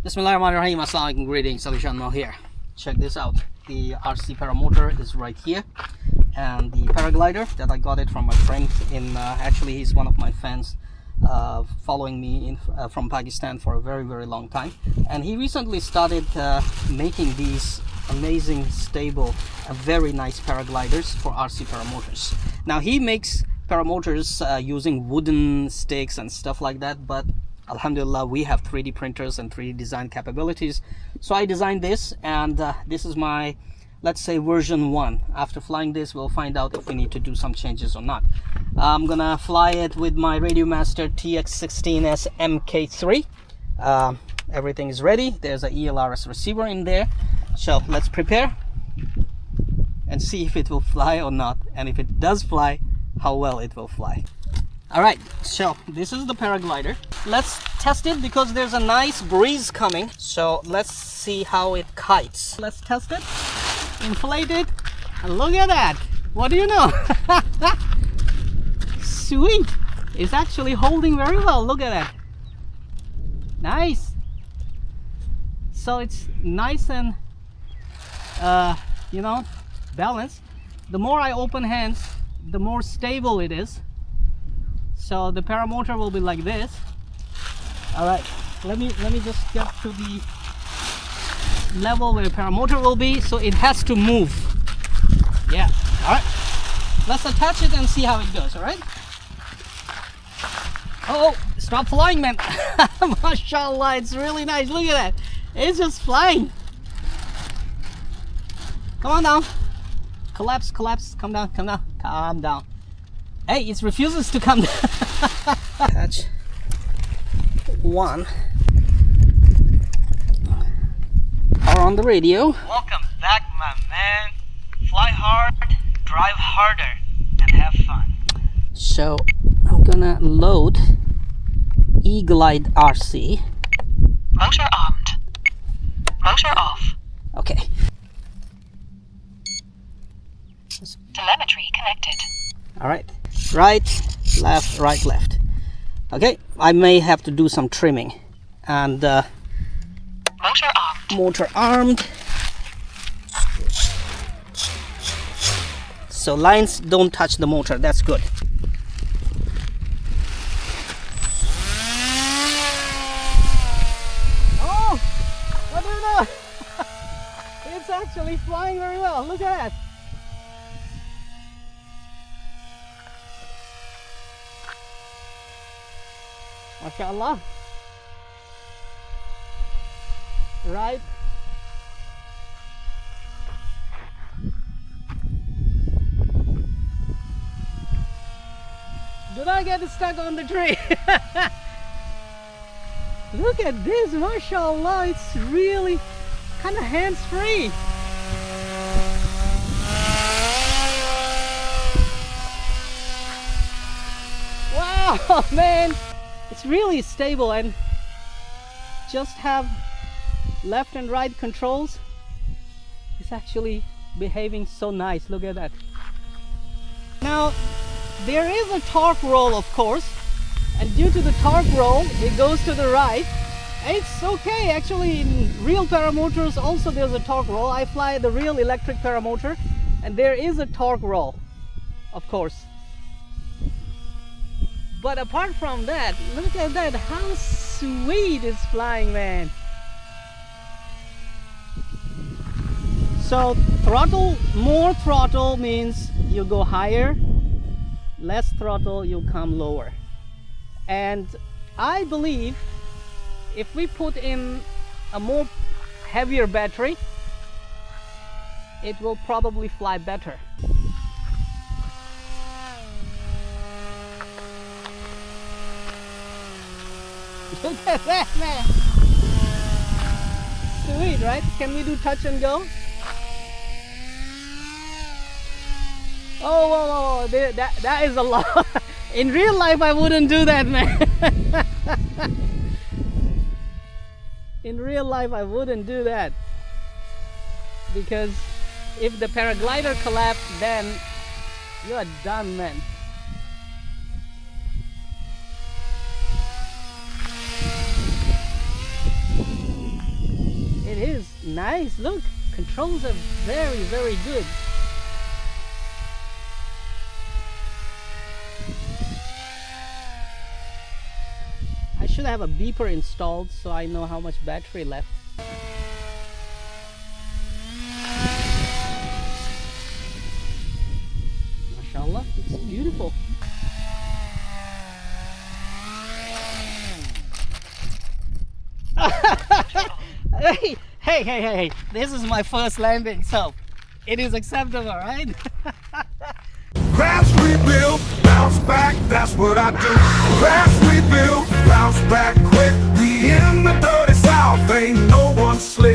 Bismillahirrahmanirrahim. Assalamualaikum, greetings, alishanmao here. Check this out. The RC Paramotor is right here, and the paraglider that I got it from my friend in actually he's one of my fans, following me from Pakistan for a very long time, and he recently started making these amazing, stable, very nice paragliders for RC Paramotors. Now he makes paramotors using wooden sticks and stuff like that, but Alhamdulillah, we have 3D printers and 3D design capabilities. So I designed this, and this is my, let's say, version 1. After flying this, we'll find out if we need to do some changes or not. I'm gonna fly it with my Radiomaster TX16S MK3. Everything is ready. There's a ELRS receiver in there. So let's prepare and see if it will fly or not. And if it does fly, how well it will fly. Alright, so this is the paraglider. Let's test it because there's a nice breeze coming. So let's see how it kites. Let's test it. Inflate it. And look at that. What do you know? Sweet. It's actually holding very well. Look at that. Nice. So it's nice and balanced. The more I open hands, the more stable it is. So the paramotor will be like this. All right, let me just get to the level where the paramotor will be. So it has to move. Yeah. All right. Let's attach it and see how it goes. All right. Oh, stop flying, man! Mashallah, it's really nice. Look at that. It's just flying. Come on down. Collapse, collapse. Come down, come down, calm down. Hey, it refuses to come down. Attach one. Power on the radio. Welcome back, my man. Fly hard, drive harder, and have fun. So I'm gonna load E-Glide RC. Motor armed. Motor off. Okay. Telemetry connected. All right. Right, left, right, left. Okay, I may have to do some trimming. And motor armed. Motor armed. So lines don't touch the motor. That's good. Oh, what do you know? It's actually flying very well. Look at that. MashaAllah. Right. Do not get stuck on the tree. Look at this, MashaAllah. It's really kind of hands-free. Wow, man. It's really stable, and just have left and right controls. It's actually behaving so nice. Look at that. Now there is a torque roll, of course, and due to the torque roll it goes to the right. It's okay, actually. In real paramotors also there's a torque roll. I fly the real electric paramotor, and there is a torque roll, of course. But apart from that, look at that, how sweet it's flying, man. So throttle, more throttle means you go higher, less throttle, you come lower. And I believe if we put in a more heavier battery, it will probably fly better. Look at that, man. Sweet, right? Can we do touch and go? Oh, whoa, whoa. That is a lot. In real life, I wouldn't do that, man. In real life, I wouldn't do that. Because if the paraglider collapsed, then you are done, man. nice. Look, controls are very, very good. I should have a beeper installed so I know how much battery left. Mashallah, it's beautiful. Hey, this is my first landing, so it is acceptable, right? Crash, rebuild, bounce back, that's what I do. Crash, rebuild, bounce back quick. We in the dirty south, ain't no one slick.